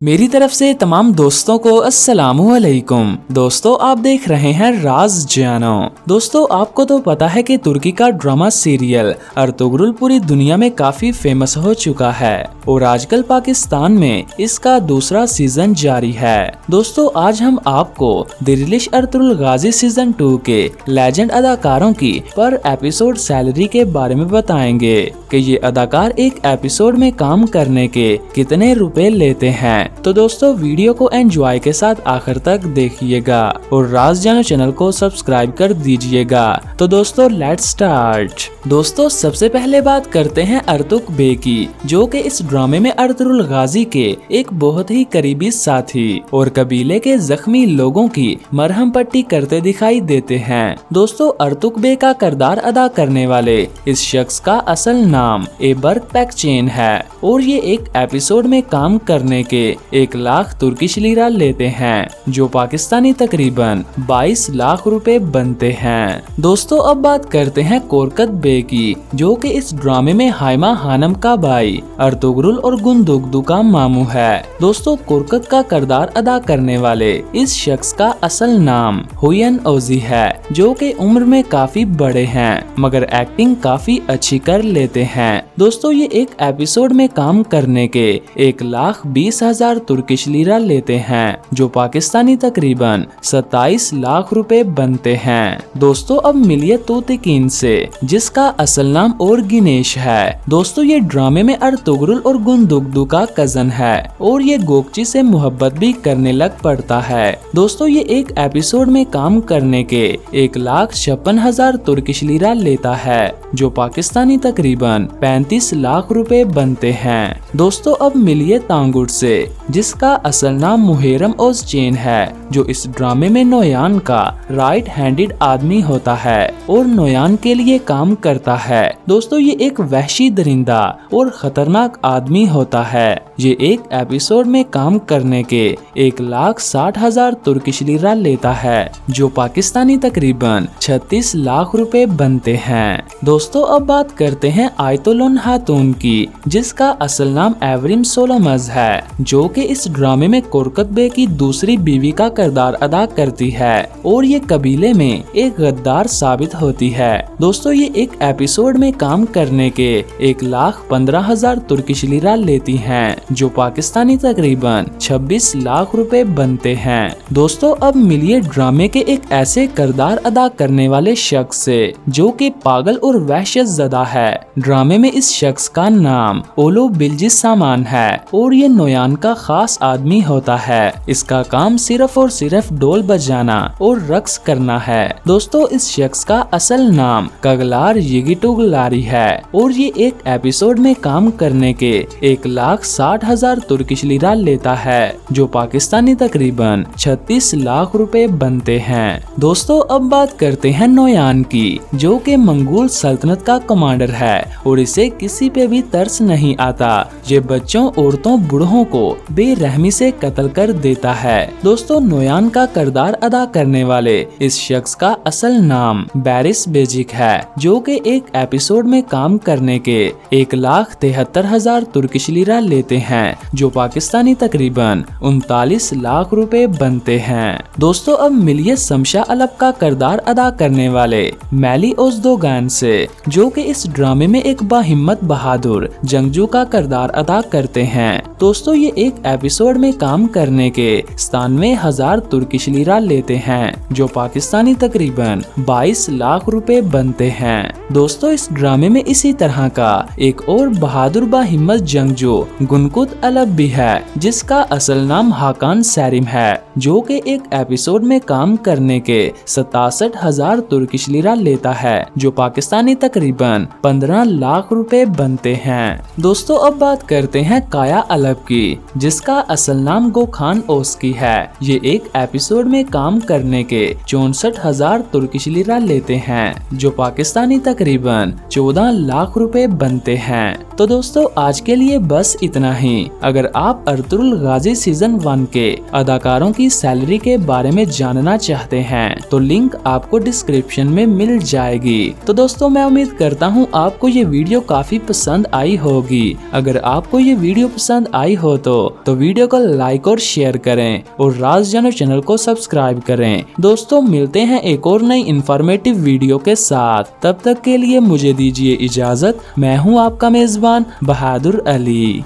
मेरी तरफ से तमाम दोस्तों को अस्सलामु अलैकुम। दोस्तों आप देख रहे हैं राज जानो। दोस्तों आपको तो पता है कि तुर्की का ड्रामा सीरियल अर्तुगरुल पूरी दुनिया में काफी फेमस हो चुका है और आजकल पाकिस्तान में इसका दूसरा सीजन जारी है। दोस्तों आज हम आपको दिरिलिश अर्तुगरुल गाजी सीजन 2 के लेजेंड अदाकारों की पर एपिसोड सैलरी के बारे में बताएंगे कि ये अदाकार एक एपिसोड में काम करने के कितने रुपए लेते हैं। तो दोस्तों वीडियो को एंजॉय के साथ आखिर तक देखिएगा और राज जानो चैनल को सब्सक्राइब कर दीजिएगा। तो दोस्तों लेट्स स्टार्ट। दोस्तों सबसे पहले बात करते हैं अर्तुक बे की, जो कि इस ड्रामे में अर्तुगरुल गाजी के एक बहुत ही करीबी साथी और कबीले के जख्मी लोगों की मरहम पट्टी करते दिखाई देते हैं। दोस्तों अर्तुक बे का किरदार अदा करने वाले इस शख्स का असल नाम एबर्क पैकचेन है और ये एक एपिसोड में काम करने के 1 लाख तुर्किश लीरा लेते हैं, जो पाकिस्तानी तकरीबन 22 लाख रुपए बनते हैं। दोस्तों अब बात करते हैं कोरकत बे की, जो कि इस ड्रामे में हाइमा हानम का भाई अर्तुगरुल और गुंदुगदू का मामू है। दोस्तों कोरकत का किरदार अदा करने वाले इस शख्स का असल नाम हुयन ओजी है, जो कि उम्र में काफी बड़े हैं मगर एक्टिंग काफी अच्छी कर लेते हैं। दोस्तों ये एक एपिसोड में काम करने के 1,20,000 तुर्किश लीरा लेते हैं, जो पाकिस्तानी तकरीबन 27 लाख रुपए बनते हैं। दोस्तों अब मिलिए तोतिकीन से, जिसका असल नाम और गिनेश है। दोस्तों ये ड्रामे में अर्तुगरुल और गुंदुगदू का कजन है और ये गोकची से मोहब्बत भी करने लग पड़ता है। दोस्तों ये एक एपिसोड में काम करने के 1,56,000 तुर्किश लीरा लेता है, जो पाकिस्तानी तकरीबन 35 लाख रुपए बनते हैं। दोस्तों अब मिलिए तांगुट से, जिसका असल नाम मुहेरम ओज़चेन है, जो इस ड्रामे में नोयान का राइट हैंडेड आदमी होता है और नोयान के लिए काम करता है। दोस्तों ये एक वहशी दरिंदा और खतरनाक आदमी होता है। ये एक एपिसोड में काम करने के 1,60,000 तुर्किश लीरा लेता है, जो पाकिस्तानी तकरीबन 36 लाख रुपए बनते हैं। दोस्तों अब बात करते हैं आयतुलन हातून की, जिसका असल नाम एवरिम सोलोमज है, जो कि इस ड्रामे में कोरकत बे की दूसरी बीवी का किरदार अदा करती है और ये कबीले में एक गद्दार साबित होती है। दोस्तों ये एक एपिसोड में काम करने के 1,15,000 तुर्किश लीरा लेती हैं, जो पाकिस्तानी तकरीबन 26 लाख रुपए बनते हैं। दोस्तों अब मिलिए ड्रामे के एक ऐसे किरदार अदा करने वाले शख्स से, जो कि पागल और वहशत ज़दा है। ड्रामे में इस शख्स का नाम ओलो बिल्जिस सामान है और ये नोयान का खास आदमी होता है। इसका काम सिर्फ और सिर्फ ढोल बजाना और रक्स करना है। दोस्तों इस शख्स का असल नाम कगलार यिगिटुगलारी है और ये एक एपिसोड में काम करने के 1,60,000 तुर्किश लीरा लेता है, जो पाकिस्तानी तकरीबन 36 लाख रुपए बनते हैं। दोस्तों अब बात करते हैं नोयान की, जो कि मंगोल सल्तनत का कमांडर है और इसे किसी पे भी तरस नहीं आता। ये बच्चों औरतों बूढ़ों को बेरहमी से कत्ल कर देता है। दोस्तों नोयान का किरदार अदा करने वाले इस शख्स का असल नाम बैरिस बेजिक है, जो कि एक एपिसोड में काम करने के 1,73,000 तुर्किश लीरा लेते हैं, जो पाकिस्तानी तकरीबन 39 लाख रुपए बनते हैं। दोस्तों अब मिलिए समशा अलप का किरदार अदा करने वाले मैली ओज़दोगान से, जो कि इस ड्रामे में एक बाहिम्मत बहादुर जंगजू का किरदार अदा करते हैं। दोस्तों ये एक एपिसोड में काम करने के 97,000 तुर्किश लीरा लेते हैं, जो पाकिस्तानी तकरीबन 22 लाख रुपए बनते हैं। दोस्तों इस ड्रामे में इसी तरह का एक और बहादुर बाहिम्मत जंगजू गुनकुत अलप भी है, जिसका असल नाम हाकान सैरिम है, जो कि एक एपिसोड में काम करने के 67,000 तुर्किश लीरा लेता है, जो पाकिस्तानी तकरीबन 15 लाख रुपए बनते हैं। दोस्तों अब बात करते हैं काया अलप की, जिसका असल नाम गोखान ओस्की है। ये एक एपिसोड में काम करने के 64,000 तुर्किश लीरा लेते देते हैं, जो पाकिस्तानी तकरीबन 14 लाख रुपए बनते हैं। तो दोस्तों आज के लिए बस इतना ही। अगर आप अर्तुगरुल गाजी सीजन 1 के अदाकारों की सैलरी के बारे में जानना चाहते हैं तो लिंक आपको डिस्क्रिप्शन में मिल जाएगी। तो दोस्तों मैं उम्मीद करता हूँ आपको ये वीडियो काफी पसंद आई होगी। अगर आपको ये वीडियो पसंद आई हो तो वीडियो को लाइक और शेयर करें और राज जानो चैनल को सब्सक्राइब करें। दोस्तों मिलते हैं एक और नई इंफॉर्मेटिव वीडियो के साथ। तब तक के लिए मुझे दीजिए इजाजत। मैं हूँ आपका मेजबान बहादुर अली।